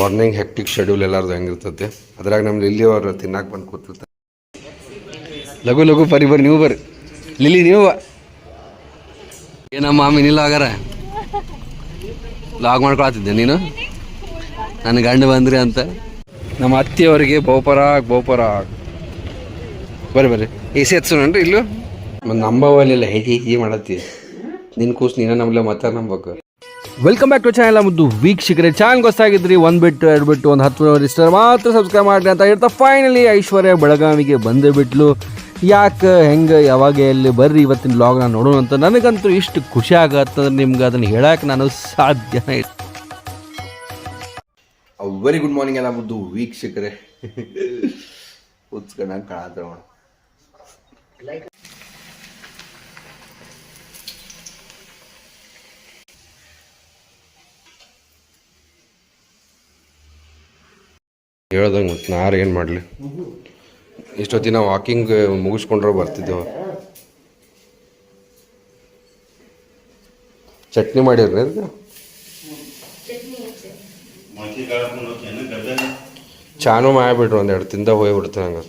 Morning hectic schedule ಎಲ್ಲಾರ್ದು ಹೆಂಗಿರ್ತೈತೆ ಅದ್ರಾಗ ನಮ್ದು ಇಲ್ಲಿ ಅವ್ರು ತಿನ್ನಾಕ ಬಂದು ಕೂತಿರ್ತಾರೆ. ಲಘು ಲಘು ಬರ್ರಿ ನೀವು ಬರ್ರಿ ಲಿಲಿ ನೀವು ಏನಮ್ಮ ಮಿನಿಲ್ಲ ಆಗಾರ ಲಾಗ್ ಮಾಡ್ಕೊಳತ್ತಿದ್ದೆ ನೀನು ನನ್ನ ಗಂಡು ಬಂದ್ರಿ ಅಂತ. ನಮ್ಮ ಅತ್ತಿಯವರಿಗೆ ಬಹುಪರಾಗ್ ಬರ್ರಿ ಎ ಸಿ ಹತ್ಸೋಣ್ರಿ ಇಲ್ಲೂ ನಂಬವಲ್ಲ ಹೇಜಿ ಮಾಡತ್ತಿ ನಿನ್ನ ಕೂಸು ನೀನ ನಮ್ಲೆ ಮತ್ತೆ ನಂಬಬೇಕು. ವೆಲ್ಕಮ್ ಬ್ಯಾಕ್ ಟು ಚಾನಲ್ ಮುದ್ದು ವೀಕ್ಷಕರೇ. ಚಾನಲ್ ಹೊಸಾಗಿದ್ರಿ 1 ಬಿಟ್ಟು 2 ಬಿಟ್ಟು 1 10 ಇಷ್ಟ ಮಾತ್ರ ಸಬ್ಸ್ಕ್ರೈಬ್ ಮಾಡಿರಿ ಅಂತ ಹೇಳ್ತಾ ಫೈನಲಿ ಐಶ್ವರ್ಯ ಬೆಳಗಾವಿಗೆ ಬಂದೇ ಬಿಟ್ಲು. ಯಾಕೆ ಹೆಂಗೆ ಯಾವಾಗ ಎಲ್ಲಿ ಬರ್ರಿ ಇವತ್ತಿನ ವ್ಲಾಗ್ ನಾನು ನೋಡೋಣ ಅಂತ. ನನಗಂತೂ ಇಷ್ಟು ಖುಷಿ ಆಗತ್ತಂದ್ರೆ ನಿಮ್ಗೆ ಅದನ್ನು ಹೇಳಕ್ಕೆ ನಾನು ಸಾಧ್ಯನೇ ಇಲ್ಲ. ವೆರಿ ಗುಡ್ ಮಾರ್ನಿಂಗ್ ಎಲ್ಲ ಮುದ್ದು ವೀಕ್ಷಕರೇ. ಉತ್ಸ್ಕೊಂಡಂಗೆ ಕಾಣತ್ರ ಹೇಳ್ದಂಗೆ ಮತ್ತು ನಾರು ಏನು ಮಾಡಲಿ, ಇಷ್ಟೊತ್ತಿನ ವಾಕಿಂಗ್ ಮುಗಿಸ್ಕೊಂಡ್ರೆ ಬರ್ತಿದ್ದೆವು. ಚಟ್ನಿ ಮಾಡಿರ್ರಿ ಅದಕ್ಕೆ ಚಾನು ಮಾಡಿಬಿಟ್ರು ಒಂದೆರಡು ತಿಂದ ಹೋಗ್ಬಿಡ್ತೀನಿ ಹಂಗೆ.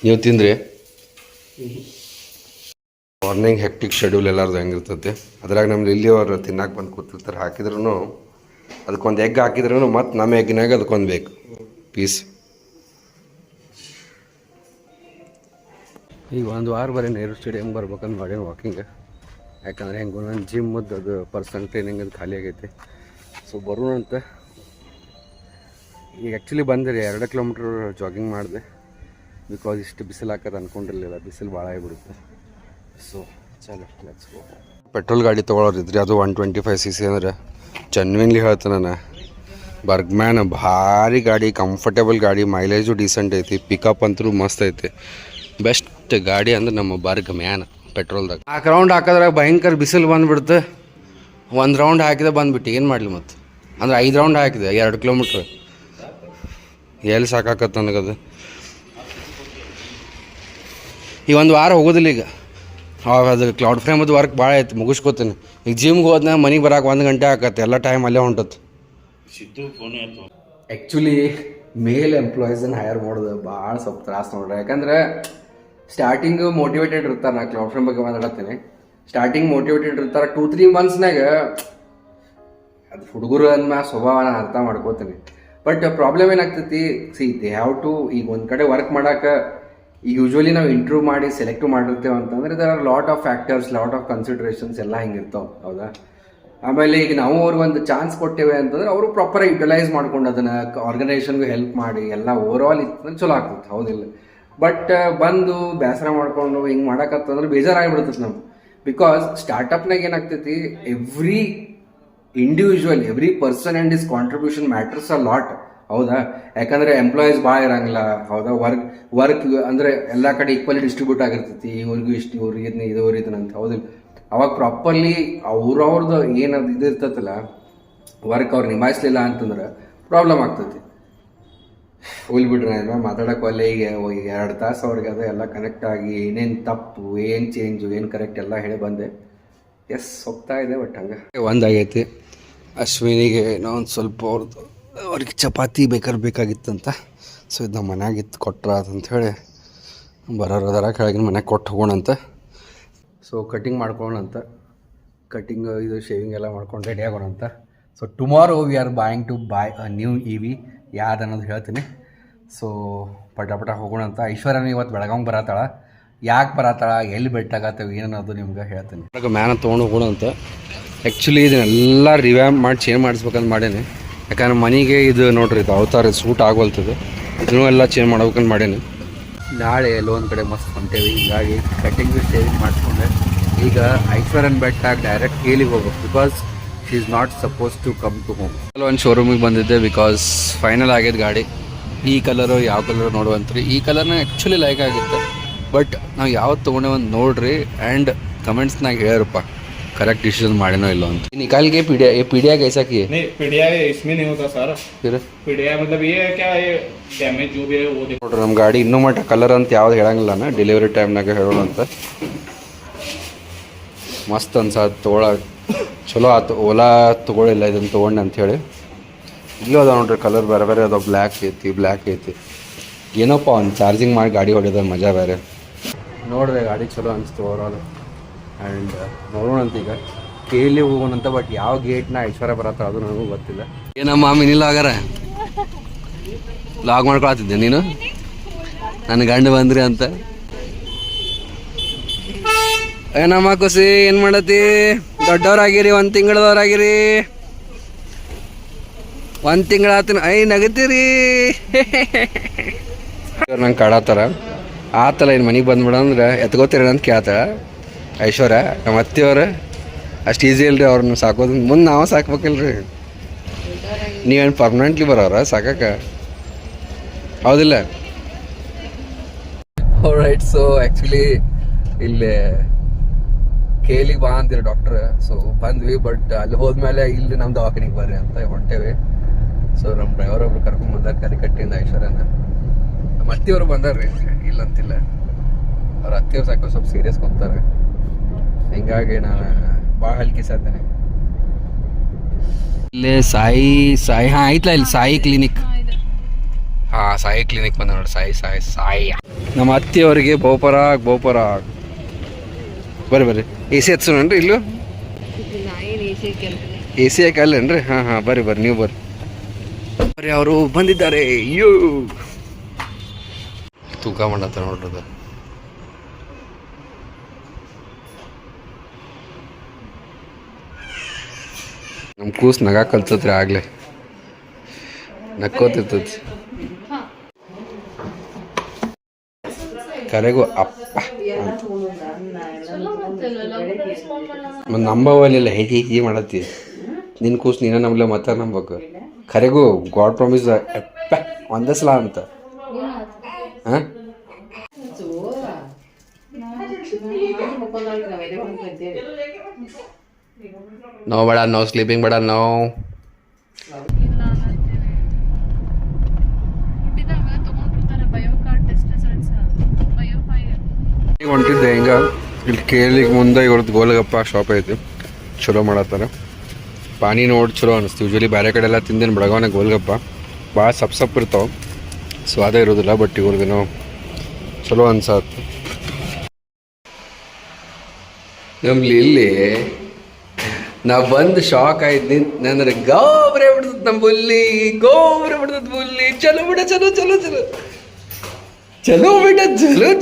ನೀವು ತಿಂದ್ರಿ? ಮಾರ್ನಿಂಗ್ ಹೆಕ್ಟಿಕ್ ಶೆಡ್ಯೂಲ್ ಎಲ್ಲಾರ್ದು ಹೆಂಗಿರ್ತೈತೆ ಅದ್ರಾಗ ನಮ್ದು ಇಲ್ಲಿ ಅವ್ರು ತಿನ್ನಾಕ ಬಂದು ಕೂತಿರ್ತಾರೆ. ಹಾಕಿದ್ರು ಅದಕ್ಕೊಂದು ಎಗ್ ಹಾಕಿದ್ರು ಮತ್ತು ನಮ್ಮ ಎಗ್ಗಿನಾಗ ಅದಕ್ಕೊಂದು ಬೇಕು ಪೀಸ್. ಈಗ ಒಂದು ವಾರ ಬರೀ ನೆಹರು ಸ್ಟೇಡಿಯಮ್ ಬರ್ಬೇಕಂತ ಮಾಡೇನು ವಾಕಿಂಗ್. ಯಾಕಂದರೆ ಹೆಂಗೆ ನನ್ನ ಜಿಮ್ಮದ್ದು ಅದು ಪರ್ಸನಲ್ ಟ್ರೈನಿಂಗ್ ಅದು ಖಾಲಿ ಆಗೈತೆ. ಸೊ ಬರೋಣ ಅಂತ ಈಗ ಆ್ಯಕ್ಚುಲಿ ಬಂದಿರಿ 2 ಕಿಲೋಮೀಟ್ರ್ ಜಾಗಿಂಗ್ ಮಾಡಿದೆ. ಬಿಕಾಸ್ ಇಷ್ಟು ಬಿಸಿಲು ಹಾಕೋದು ಅಂದ್ಕೊಂಡಿರಲಿಲ್ಲ, ಬಿಸಿಲು ಭಾಳ ಆಗಿಬಿಡುತ್ತೆ. ಸೊ ಚಲೋ ಲೆಟ್ಸ್ ಗೋ. ಪೆಟ್ರೋಲ್ ಗಾಡಿ ತೊಗೊಳೋರು ಇದ್ರಿ, ಅದು 125cc ಅಂದ್ರೆ ಜನ್ವಿನ್ಲಿ ಹೇಳ್ತಾನೆ ನಾನು. ಬರ್ಗ್ಮ್ಯಾನ್ ಭಾರಿ ಗಾಡಿ, ಕಂಫರ್ಟೇಬಲ್ ಗಾಡಿ, ಮೈಲೇಜು ಡೀಸೆಂಟ್ ಐತಿ, ಪಿಕಪ್ ಅಂತೂ ಮಸ್ತ್ ಐತಿ. ಬೆಸ್ಟ್ ಗಾಡಿ ಅಂದ್ರೆ ನಮ್ಮ ಬರ್ಗ್ ಮ್ಯಾನ್ ಪೆಟ್ರೋಲ್ದಾಗ. 4 ರೌಂಡ್ ಹಾಕಿದ್ರಾಗ ಭಯಂಕರ ಬಿಸಿಲು ಬಂದುಬಿಡ್ತು. 1 ರೌಂಡ್ ಹಾಕಿದೆ ಬಂದುಬಿಟ್ಟು ಏನು ಮಾಡಲಿ ಮತ್ತು. ಅಂದ್ರೆ 5 ರೌಂಡ್ ಹಾಕಿದೆ 2 ಕಿಲೋಮೀಟ್ರ್. ಎಲ್ಲಿ ಸಾಕಾಕತ್ತೆ ನನಗದು. ಈ ಒಂದು ವಾರ ಹೋಗೋದಿಲ್ಲ ಈಗ. ಅದು ಕ್ಲೌಡ್ ಫ್ರೇಮದು ವರ್ಕ್ ಭಾಳ ಐತಿ, ಮುಗಿಸ್ಕೋತೀನಿ. ಈಗ ಜಿಮ್ಗೆ ಹೋದ್ನ ಮನೆಗೆ ಬರೋಕೆ 1 ಗಂಟೆ ಆಕತ್ತೆ, ಎಲ್ಲ ಟೈಮ್ ಅಲ್ಲೇ ಹೊಂಟತ್ತು. ಆ್ಯಕ್ಚುಲಿ ಮೇಲ್ ಎಂಪ್ಲಾಯೀಸನ್ನು ಹೈರ್ ಮಾಡೋದು ಭಾಳ ಸ್ವಲ್ಪ ತ್ರಾಸ ನೋಡ್ರಿ. ಯಾಕಂದ್ರೆ ಸ್ಟಾರ್ಟಿಂಗು ಮೋಟಿವೇಟೆಡ್ ಇರ್ತಾರೆ. ನಾ ಕ್ಲೌಡ್ ಫ್ರೇಮ್ ಬಗ್ಗೆ ಮಾತಾಡತ್ತೀನಿ. ಸ್ಟಾರ್ಟಿಂಗ್ ಮೋಟಿವೇಟೆಡ್ ಇರ್ತಾರೆ. 2-3 ಮಂತ್ಸ್ನಾಗ ಅದು ಹುಡುಗರು ಅಂದ್ಮ್ಯಾ ಸ್ವಭಾವ ನಾನು ಅರ್ಥ ಮಾಡ್ಕೋತೀನಿ. ಬಟ್ ಪ್ರಾಬ್ಲಮ್ ಏನಾಗ್ತೈತಿ, ದೇ ಹ್ಯಾವ್ ಟು ಈಗ ಒಂದು ಕಡೆ ವರ್ಕ್ ಮಾಡೋಕೆ ಈಗ ಯೂಶ್ವಲಿ ನಾವು ಇಂಟ್ರ್ಯೂ ಮಾಡಿ ಸೆಲೆಕ್ಟು ಮಾಡಿರ್ತೇವೆ ಅಂತಂದರೆ there are lot of factors, lot of considerations ಎಲ್ಲ ಹಿಂಗಿರ್ತಾವೆ, ಹೌದಾ. ಆಮೇಲೆ ಈಗ ನಾವು ಅವ್ರಿಗೆ ಒಂದು ಚಾನ್ಸ್ ಕೊಟ್ಟೇವೆ ಅಂತಂದ್ರೆ ಅವರು ಪ್ರಾಪರಾಗಿ ಯುಟಿಲೈಸ್ ಮಾಡ್ಕೊಂಡು ಅದನ್ನು ಆರ್ಗನೈಸೇಷನ್ಗೂ ಹೆಲ್ಪ್ ಮಾಡಿ ಎಲ್ಲ ಓವರ್ ಆಲ್ ಇತ್ತಂದ್ರೆ ಚಲೋ ಆಗ್ತದೆ, ಹೌದಿಲ್ಲ. ಬಟ್ ಬಂದು ಬೇಸರ ಮಾಡ್ಕೊಂಡು ಹಿಂಗೆ ಮಾಡೋಕತ್ತಂದ್ರೆ ಬೇಜಾರಾಗಿಬಿಡ್ತದೆ ನಮ್ಗೆ. ಬಿಕಾಸ್ ಸ್ಟಾರ್ಟಪ್ನಾಗ ಏನಾಗ್ತೈತಿ, every individual, every person and is contribution matters a lot, ಹೌದಾ. ಯಾಕಂದರೆ ಎಂಪ್ಲಾಯೀಸ್ ಭಾಳ ಇರಂಗಿಲ್ಲ, ಹೌದಾ. ವರ್ಕ್ ಅಂದರೆ ಎಲ್ಲ ಕಡೆ ಈಕ್ವಲಿ ಡಿಸ್ಟ್ರಿಬ್ಯೂಟ್ ಆಗಿರ್ತೈತಿ. ಇವ್ರಿಗೂ ಇಷ್ಟು, ಇವ್ರಿಗೆ ಇದು ಅಂತ, ಹೌದಿಲ್ಲ. ಅವಾಗ ಪ್ರಾಪರ್ಲಿ ಅವ್ರವ್ರದ್ದು ಏನದು ಇದು ಇರ್ತೈತಲ್ಲ ವರ್ಕ್ ಅವ್ರು ನಿಭಾಯಿಸ್ಲಿಲ್ಲ ಅಂತಂದ್ರೆ ಪ್ರಾಬ್ಲಮ್ ಆಗ್ತೈತಿ. ಹೋಗ್ಲಿ ಬಿಡ್ರಿ, ನಾನು ಮಾತಾಡೋಕೆ ಅಲ್ಲೇ ಈಗ 2 ತಾಸು ಅವ್ರಿಗೆ ಅದು ಎಲ್ಲ ಕನೆಕ್ಟ್ ಆಗಿ ಏನೇನು ತಪ್ಪು, ಏನು ಚೇಂಜು, ಏನು ಕರೆಕ್ಟ್ ಎಲ್ಲ ಹೇಳಿ ಬಂದೆ. ಎಸ್ ಹೋಗ್ತಾ ಇದೆ. ಬಟ್ ಹಂಗೆ ಒಂದಾಗೈತಿ. ಅಶ್ವಿನಿಗೆ ಇನ್ನೊಂದು ಸ್ವಲ್ಪ ಅವ್ರಿಗೆ ಚಪಾತಿ ಬೇಕಾಗಿತ್ತಂತ. ಸೊ ಇದು ನಮ್ಮ ಮನ್ಯಾಗಿತ್ತು, ಕೊಟ್ರ ಅಂಥೇಳಿ ಬರೋದರ ಕೆಳಗಿನ ಮನೆಗೆ ಕೊಟ್ಟು ಹೋಗೋಣಂತ. ಸೊ ಕಟಿಂಗ್ ಮಾಡ್ಕೊಳ್ಳೋಣಂತ. ಕಟಿಂಗ್ ಇದು ಶೇವಿಂಗ್ ಎಲ್ಲ ಮಾಡ್ಕೊಂಡು ರೆಡಿ ಆಗೋಣಂತ. So tomorrow we are buying to buy a new EV. ಯಾವ್ದು ಅನ್ನೋದು ಹೇಳ್ತೀನಿ. ಸೊ ಪಟ ಹೋಗೋಣಂತ. ಐಶ್ವರ್ಯನ ಇವತ್ತು ಬೆಳಗಾವಿ ಬರತ್ತಾಳ. ಯಾಕೆ ಬರತ್ತಾಳ, ಎಲ್ಲಿ ಬೆಟ್ಟಾಗತ್ತವೆ, ಏನನ್ನೋದು ನಿಮ್ಗೆ ಹೇಳ್ತೀನಿ. ಮ್ಯಾನ ತೊಗೊಂಡು ಹೋಗೋಣಂತ. ಆ್ಯಕ್ಚುಲಿ ಇದನ್ನೆಲ್ಲ ರಿವ್ಯಾಂಪ್ ಮಾಡಿ ಚೇಂಜ್ ಮಾಡಿಸ್ಬೇಕಂತ ಮಾಡೇನಿ. ಯಾಕಂದ್ರೆ ಮನೆಗೆ ಇದು ನೋಡ್ರಿ, ಇದು ಅವತಾರ ಸೂಟ್ ಆಗೋಲ್ತದೆ. ಇದನ್ನೂ ಎಲ್ಲ ಚೇಂಜ್ ಮಾಡ್ಬೇಕಂತ ಮಾಡೇನಿ. ನಾಳೆ ಎಲ್ಲೋ ಒಂದು ಕಡೆ ಮಸ್ತ್ ಹೊಂಟೇವಿ. ಹೀಗಾಗಿ ಕಟ್ಟಿಂಗು ಶೇವಿಂಗ್ ಮಾಡಿಸ್ಕೊಂಡೆ ಈಗ ಐಶ್ವರ್ಯನ್ ಬೆಟ್ಟ ಡೈರೆಕ್ಟ್ ಕೇಲಿಗೆ ಹೋಗ್ಬೇಕು. Because she is not suppose to come to home. ಒಂದು ಶೋರೂಮಿಗೆ ಬಂದಿದ್ದೆ. ಬಿಕಾಸ್ ಫೈನಲ್ ಆಗೈತೆ ಗಾಡಿ. ಈ ಕಲರು ಯಾವ ಕಲರ್ ನೋಡುವಂತ್ರಿ. ಈ ಕಲರ್ನ ಆ್ಯಕ್ಚುಲಿ ಲೈಕ್ ಆಗುತ್ತೆ. ಬಟ್ ನಾವು ಯಾವತ್ತು ತೊಗೊಂಡೆ ಒಂದು ನೋಡ್ರಿ ಆ್ಯಂಡ್ ಕಮೆಂಟ್ಸ್ನಾಗ ಹೇಳ್ರಪ್ಪ करेक्ट डिसीजन मारे इल्लो अंत निकाल के पीडिया कैसा की है? नहीं पीडिया इसमें नहीं होता सर. फिर पीडिया मतलब ये है क्या, ये डैमेज जो भी है वो देखो. ನಮ್ಮ ಗಾಡಿ ಇನ್ನೂ ಮಟ್ಟ ಕಲರ್ ಅಂತ ಯಾವ್ದು ಹೇಳಂಗಿಲ್ಲ ನಾ ಡೆಲಿವರಿ ಟೈಮ್ನಾಗ ಹೇಳೋಣ ಅಂತ. ಮಸ್ತ್ ಅನ್ಸತ್ ತೊಗೊಳ ಚಲೋ ಆಯ್ತು ಓಲಾ ತೊಗೊಳಿಲ್ಲ ಇದನ್ನು ತೊಗೊಂಡೆ ಅಂಥೇಳಿ. ಇಲ್ಲೂ ಅದಾವ ನೋಡ್ರಿ ಕಲರ್ ಬೇರೆ ಬೇರೆ ಅದಾವ, ಬ್ಲ್ಯಾಕ್ ಐತಿ. ಏನಪ್ಪ ಒಂದು ಚಾರ್ಜಿಂಗ್ ಮಾಡಿ ಗಾಡಿ ಹೊಡೆಯೋದ ಮಜಾ ಬೇರೆ. ನೋಡಿದೆ ಗಾಡಿ ಚಲೋ ಅನಿಸ್ತು ಓವರಾಲ್. ಆ್ಯಂಡ್ ನೋಡೋಣಂತ ಈಗ ಕೇಳಿ ಹೋಗೋಣಂತ. ಬಟ್ ಯಾವ ಗೇಟ್ನ ಐಶ್ವರ್ಯ ಬರತ್ತ ಅದು ನನಗೂ ಗೊತ್ತಿಲ್ಲ. ಏನಮ್ಮ ಮಿನಿಲ್ಲ ಆಗಾರ ಲಾಗ್ ಮಾಡ್ಕೊಳತ್ತಿದ್ದೆ ನೀನು ನನ್ನ ಗಂಡು ಬಂದ್ರಿ ಅಂತ. ಏನಮ್ಮ ಖುಷಿ ಏನು ಮಾಡತ್ತಿ? ದೊಡ್ಡವ್ರಾಗಿರಿ, 1 ತಿಂಗಳದವ್ರಾಗಿರಿ. 1 ತಿಂಗಳ ಆತನ ಐ ನಗತ್ತೀರಿ. ನಂಗೆ ಕಾಡತ್ತಾರ ಆತಲ್ಲ ಇನ್ನು ಮನೆಗೆ ಬಂದ್ಬಿಡ ಅಂದ್ರೆ ಎತ್ಕೋತೀರ ಅಂತ ಕೇಳ್ತಾಳ ಐಶ್ವರ್ಯ. ನಮ್ಮ ಅತ್ತೆಯವ್ರು ಅಷ್ಟು ಈಸಿ ಇಲ್ರಿ ಅವ್ರನ್ನ ಸಾಕೋದು. ಮುಂದೆ ನಾವು ಸಾಕ್ಬೇಕಿಲ್ರಿ. ನೀವೇನು ಪರ್ಮನೆಂಟ್ಲಿ ಬರೋರ ಸಾಕಕ್ಕೆ? ಹೌದಿಲ್ಲ? ರೈಟ್. ಸೊ ಆ್ಯಕ್ಚುಲಿ ಇಲ್ಲಿ ಕೇಲಿಗೆ ಬಾ ಅಂತೀರಿ ಡಾಕ್ಟ್ರ್. ಸೊ ಬಂದ್ವಿ. ಬಟ್ ಅಲ್ಲಿ ಹೋದ್ಮೇಲೆ ಇಲ್ಲಿ ನಮ್ಮ ದವಾಖಾನಿಗೆ ಬರ್ರಿ ಅಂತ ಹೊಂಟೇವಿ. ಸೊ ನಮ್ಮ ಡ್ರೈವರ್ ಒಬ್ರು ಕರ್ಕೊಂಡು ಬಂದಾರ ಕರಿಕಟ್ಟಿಯಿಂದ ಐಶ್ವರ್ಯನ. ನಮ್ಮ ಅತ್ತಿಯವರು ಬಂದಾರ್ರಿ, ಇಲ್ಲ ಅಂತಿಲ್ಲ. ಅವ್ರ ಅತ್ತಿಯವ್ರು ಸಾಕು ಸ್ವಲ್ಪ ಸೀರಿಯಸ್ ಕೊಂತಾರೆ. ಹಿಂಗಾಗಿ ನಾನು ಭಾಳ ಹಲ್ಕಿಸಾದ್ದೇನೆ. ಇಲ್ಲಿ ಸಾಯಿ ಹಾಂ ಐತ್ಲ ಇಲ್ಲಿ ಸಾಯಿ ಕ್ಲಿನಿಕ್. ಹಾಂ ಸಾಯಿ ಕ್ಲಿನಿಕ್ ಬಂದ ನೋಡಿ. ಸಾಯಿ ನಮ್ಮ ಅತ್ತಿಯವರಿಗೆ ಬಹುಪರಾಗ್ ಬರ್ರಿ ಎ ಸಿ ಹತ್ಸೋಣ್ರಿ. ಇಲ್ಲೂ ಎ ಸಿ ಯಾಕೆ ಅಲ್ಲೇನ್ರಿ? ಹಾಂ ಬರ್ರಿ ನೀವು ಬರ್ರಿ ಅವರು ಬಂದಿದ್ದಾರೆ. ಅಯ್ಯೋ ತೂಕ ಮಾಡತ್ತ ನೋಡ್ರದ. ನಮ್ಮ ಕೂಸ್ ನಗ ಕಲ್ತತ್ರಿ ಆಗ್ಲೇ ನಕ್ಕೋತಿರ್ತತಿ. ಕರೆಗೂ ಅಪ್ಪ ಮತ್ತು ನಂಬವಲ್ಲ ಹೇಗೆ ಮಾಡತ್ತಿ. ನಿನ್ನ ಕೂಸ್ ನೀನ ನಂಬಲ್ಲ ಮತ್ತೆ ನಂಬಬೇಕು. ಖರೆಗೂ ಗಾಡ್ ಪ್ರಾಮಿಸ್ ಅಪ್ಪ ಒಂದೇ ಸಲ ಅಂತ. ಹಾಂ ನೋ ಬೇಡ, ನೋ ಸ್ಲೀಪಿಂಗ್ ಬೇಡ, ನೋ. ಈಗ ಹೊಂಟಿದ್ದೆ ಹಿಂಗ ಇಲ್ಲಿ ಕೇಳಿಗೆ ಮುಂದೆ ಇವ್ರದ್ದು ಗೋಲಗಪ್ಪ ಶಾಪ್ ಐತಿ. ಚಲೋ ಮಾಡತ್ತಾರ. ಪಾನಿ ನೋಡಿ ಚಲೋ ಅನಿಸ್ತು. ಯೂಶ್ವಲಿ ಬೇರೆ ಕಡೆ ಎಲ್ಲ ತಿಂದೇನು ಬೆಳಗಾವನ ಗೋಲ್ಗಪ್ಪ ಭಾಳ ಸಪ್ ಇರ್ತಾವೆ, ಸ್ವಾದ ಇರೋದಿಲ್ಲ. ಬಟ್ ಇವ್ರದ್ದೇನೋ ಚಲೋ ಅನ್ಸತ್ತು. ನಮ್ಮಲ್ಲಿ ಇಲ್ಲಿ ನಾವು ಬಂದು ಶಾಕ್ ಆಯ್ತು ನಿಂತಂದ್ರೆ ಗೋಬ್ರೆ ಬಿಡ್ತದ ನಮ್ಮ ಬುಲ್ಲಿ, ಚಲೋ ಬಿಡ,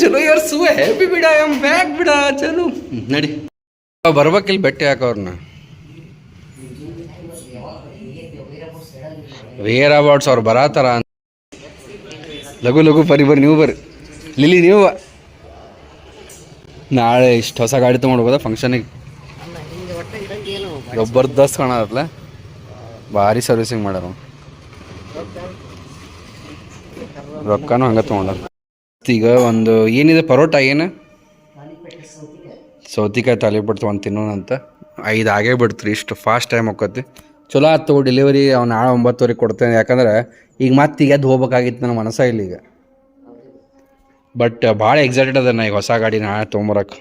ಚಲೋ ಯು ಆರ್ ಸೋ ಹ್ಯಾಪಿ ಬಿಡ, ಐ ಆಮ್ ಬ್ಯಾಕ್ ಬಿಡ, ಚಲೋ ನಡಿ ಬರ್ಬೇಕಿಲ್ಲ ಬೆಟ್ಟಿ ಹಾಕೋರ್ನ. ವೇರ್ ಅಬೌಟ್ಸ್ ಅವ್ರು ಬರತ್ತಾರ. ಲಘು ಬರ್ರಿ ನೀವು ಬರ್ರಿ. ಲಿಲಿ ನೀವು ನಾಳೆ ಇಷ್ಟು ಹೊಸ ಗಾಡಿ ತೊಗೊಂಡು ಫಂಕ್ಷನಿಗೆ. ಜಬರ್ದಸ್ತ್ ಕಾಣತ್ತಲ್ಲ, ಭಾರಿ ಸರ್ವಿಸಿಂಗ್ ಮಾಡ್ಯಾರ. ರೊಕ್ಕನೂ ಹಂಗೆ ತೊಗೊಂಡಾರ. ಈಗ ಒಂದು ಏನಿದೆ ಪರೋಟ, ಏನು ಸೌತಿಕಾಯಿ ತಾಲಿಪಟ್ಟು ಒಂದು ತಿನ್ನೋಣಂತ. 5 ಆಗೇ ಬಿಡ್ತೀರಿ, ಇಷ್ಟು ಫಾಸ್ಟ್ ಟೈಮ್ ಹೋಗತ್ತಿ. ಚಲೋ ಆಯ್ತು ಡೆಲಿವರಿ. ಅವ್ನು ನಾಳೆ 9:00 ಕೊಡ್ತೇನೆ. ಯಾಕಂದ್ರೆ ಈಗ ಮತ್ತೆ ಈಗ ಎದ್ದು ಹೋಗ್ಬೇಕಾಗಿತ್ತು ನನ್ನ ಮನಸ್ಸ ಇಲ್ಲ ಈಗ. ಬಟ್ ಭಾಳ ಎಕ್ಸೈಟೆಡ್ ಅದ ನಾ ಈಗ ಹೊಸ ಗಾಡಿ ನಾಳೆ ತೊಗೊಂಬರಕ್ಕೆ.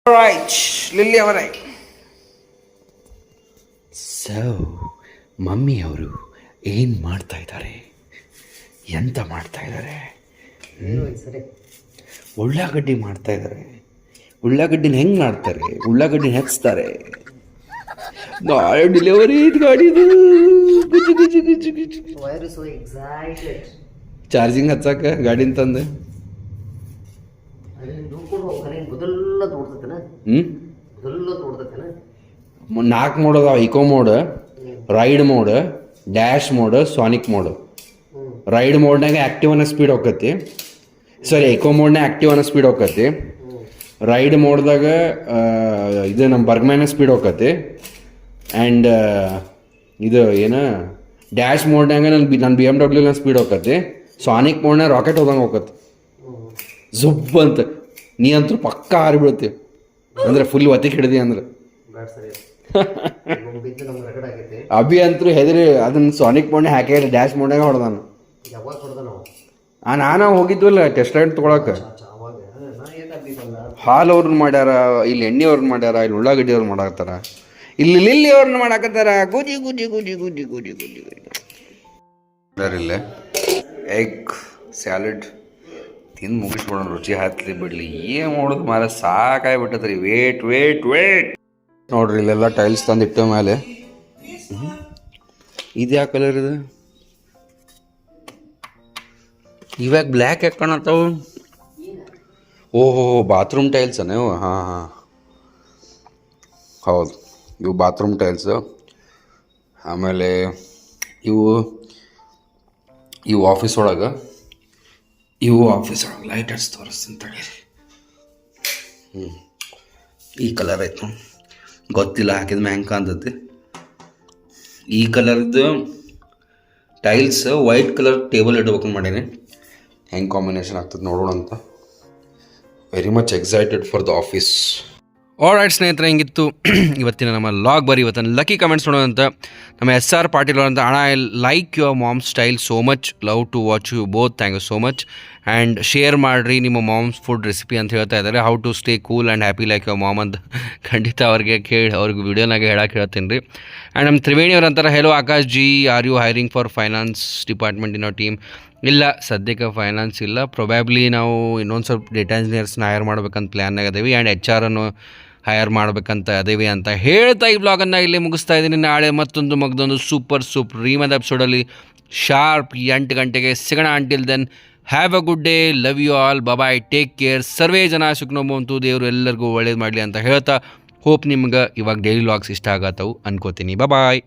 ರೈಟ್ ಲಿಲ್ಲಿ ಅವರೇ. ಸೊ ಮಮ್ಮಿಯವರು ಏನು ಮಾಡ್ತಾ ಇದ್ದಾರೆ, ಎಂತ ಮಾಡ್ತಾ ಇದ್ದಾರೆ? ಉಳ್ಳಾಗಡ್ಡಿ ಮಾಡ್ತಾ ಇದ್ದಾರೆ. ಉಳ್ಳಾಗಡ್ಡಿನ ಹೆಂಗೆ ಮಾಡ್ತಾರೆ? ಉಳ್ಳಾಗಡ್ಡಿನ ಹೆಚ್ತಾರೆ. ನಾಳೆ ಡೆಲಿವರಿ ಇದು ಗಾಡಿದು. ಚಾರ್ಜಿಂಗ್ ಹಚ್ಚಾಕ ಗಾಡಿನ ತಂದೆ. ಹ್ಞೂ 4 ಮೋಡ್ ಅದಾವ. Eco mode, ride mode, dash mode, sonic mode. Ride ಮೋಡ್ನಾಗ ಆ್ಯಕ್ಟಿವ್ ಅನ್ನೋ ಸ್ಪೀಡ್ ಹೋಗತಿ. ಸಾರಿ, ಎಕೋ ಮೋಡ್ನಾಗ ಆ್ಯಕ್ಟಿವ್ ಅನ್ನೋ ಸ್ಪೀಡ್ ಹೋಗತಿ. ರೈಡ್ ಮೋಡ್ದಾಗ ಇದು ನಮ್ಮ ಬರ್ಗ್ಮ್ಯಾನ ಸ್ಪೀಡ್ ಹೋಗತಿ. ಆ್ಯಂಡ್ ಇದು ಏನು ಡ್ಯಾಶ್ ಮೋಡ್ನಾಗ ನನ್ನ BMW ಸ್ಪೀಡ್ ಹೋಗತಿ. ಸಾನಿಕ್ ಮೋಡ್ನಾಗ ರಾಕೆಟ್ ಹೋದಂಗೆ ಹೋಗತಿ. ಜುಬ್ ಅಂತ ನೀ ಅಂತೂ ಪಕ್ಕ ಹಾರಿಬಿಡ್ತೀವಿ ಅಂದ್ರೆ ಫುಲ್ ಒತ್ತಿಗೆ ಹಿಡ್ದಿ ಅಂದ್ರೆ. ಅಭಿ ಅಂತೂ ಹೆದರಿ ಅದನ್ನ ಸಾನಿಕ್ ಮೋಡ್ನಾಗ ಹಾಕಿ ಡ್ಯಾಶ್ ಮೋಡ್ನಾಗ ಹೊಡೆದಾನ. ನಾನು ಹೋಗಿದ್ವಲ್ಲ ಟೆಸ್ಟ್ ರೈಡ್ ತೊಗೊಳಕ್ಕೆ. ಹಾಲು ಅವ್ರನ್ನ ಮಾಡ್ಯಾರ, ಇಲ್ಲಿ ಎಣ್ಣೆ ಅವ್ರನ್ನ ಮಾಡ್ಯಾರ, ಇಲ್ಲಿ ಉಳ್ಳಾಗಡ್ಡಿ ಅವ್ರು ಮಾಡಾಕ್ತಾರ. ಇಲ್ಲಿ ಲಿಲ್ಲಿ ಅವ್ರನ್ನ ಮಾಡಾಕತ್ತಾರ ಗುಜಿ ಗುಜಿ ಗುಜಿ ಗುಜಿ ಗುಜಿ ಗುಜಿ ಗುಜಿ ಇಲ್ಲೇ ಎಗ್ ಸ್ಯಾಲಡ್ ತಿಂದು ಮುಗಿಸ್ಬಿಡೋಣ, ರುಚಿ ಹತ್ತಲಿ ಬಿಡಲಿ. ಏನು ಮಾಡೋದು ಮಾರ ಸಾಕಾಗ್ಬಿಟ್ಟದ್ರಿ. ವೇಟ್ ವೇಟ್ ವೇಟ್ ನೋಡ್ರಿ, ಇಲ್ಲೆಲ್ಲ ಟೈಲ್ಸ್ ತಂದು ಇಟ್ಟ ಮೇಲೆ ಇದು ಯಾವ ಕಲರ್ ಇದೆ? ಇವಾಗ ಬ್ಲ್ಯಾಕ್ ಯಾಕೆ ಕಾಣತ್ತಾವು? ಓಹೋ ಬಾತ್ರೂಮ್ ಟೈಲ್ಸ್ ನೀವು? ಹಾಂ ಹಾಂ ಹೌದು, ಇವು ಬಾತ್ರೂಮ್ ಟೈಲ್ಸು. ಆಮೇಲೆ ಇವು ಆಫೀಸ್ ಒಳಗೆ ಲೈಟ್ ಹಚ್ಚಿ ತೋರಿಸ್ತೀನಿ ತಡೀರಿ. ಈ ಕಲರ್ ಆಯ್ತು, ಗೊತ್ತಿಲ್ಲ ಹಾಕಿದ ಮ್ಯಾಂಗ ಕಾಣ್ತೈತಿ. ಈ ಕಲರ್ದು ಟೈಲ್ಸ್ ವೈಟ್ ಕಲರ್ ಟೇಬಲ್ ಇಡ್ಬೇಕು ಮಾಡೀನಿ. ಹೆಂಗೆ ಕಾಂಬಿನೇಷನ್ ಆಗ್ತದೆ ನೋಡೋಣ ಅಂತ. Very much excited for the office. All right ಸ್ನೇಹಿತರೆ, ಹಿಂಗಿತ್ತು ಇವತ್ತಿನ ನಮ್ಮ ಲಾಗ್. ಬರೀ ಇವತ್ತಿನ ಲಕ್ಕಿ ಕಮೆಂಟ್ಸ್ ನೋಡೋದಂತ ನಮ್ಮ SR ಪಾಟೀಲ್ ಅಂತ. ಅಣ್ಣ I like your mom style so much, love to watch you both, thank you so much. And share ಮಾಡಿರಿ ನಿಮ್ಮ ಮಾಮ್ಸ್ ಫುಡ್ ರೆಸಿಪಿ ಅಂತ ಹೇಳ್ತಾ ಇದ್ದಾರೆ. How to stay cool and happy like your mom ಅಂತ ಖಂಡಿತ ಅವ್ರಿಗೆ ಅವ್ರಿಗೆ ವಿಡಿಯೋನಾಗೆ ಹೇಳಕ್ಕೆ ಹೇಳ್ತೀನಿ ರೀ. ಆ್ಯಂಡ್ ನಮ್ಮ ತ್ರಿವೇಣಿ ಅವ್ರ ಅಂತಾರೆ, hello Akash ji, are you hiring for finance department in our team? ಇಲ್ಲ, ಸದ್ಯಕ್ಕೆ ಫೈನಾನ್ಸ್ ಇಲ್ಲ. ಪ್ರೊಬ್ಯಾಬ್ಲಿ ನಾವು ಇನ್ನೊಂದು ಸ್ವಲ್ಪ ಡೇಟಾ ಇಂಜಿನಿಯರ್ಸ್ನ ಹೈರ್ ಮಾಡ್ಬೇಕಂತ ಪ್ಲ್ಯಾನ್ನಾಗ ಅದೇವಿ. ಆ್ಯಂಡ್ HR ಅನ್ನು ಹೈರ್ ಮಾಡ್ಬೇಕಂತ ಅದೇವಿ ಅಂತ ಹೇಳ್ತಾ ಈ ಬ್ಲಾಗನ್ನು ಇಲ್ಲೇ ಮುಗಿಸ್ತಾ ಇದ್ದೀನಿ. ನಾಳೆ ಮತ್ತೊಂದು ಸೂಪರ್ ರೀಮದ ಎಪಿಸೋಡಲ್ಲಿ ಶಾರ್ಪ್ 8 ಗಂಟೆಗೆ ಸಿಗೋಣ. Until then have a good day, love you all, bye, take care, ಸರ್ವೇ ಜನ ಸುಖನೋಮಂತು, ದೇವರು ಎಲ್ಲರಿಗೂ ಒಳ್ಳೇದು ಮಾಡಲಿ ಅಂತ ಹೇಳ್ತಾ ಹೋಪ್ ನಿಮ್ಗೆ ಇವಾಗ ಡೈಲಿ ವ್ಲಾಗ್ಸ್ ಇಷ್ಟ ಆಗತ್ತವು ಅನ್ಕೋತೀನಿ. ಬಾಯ್.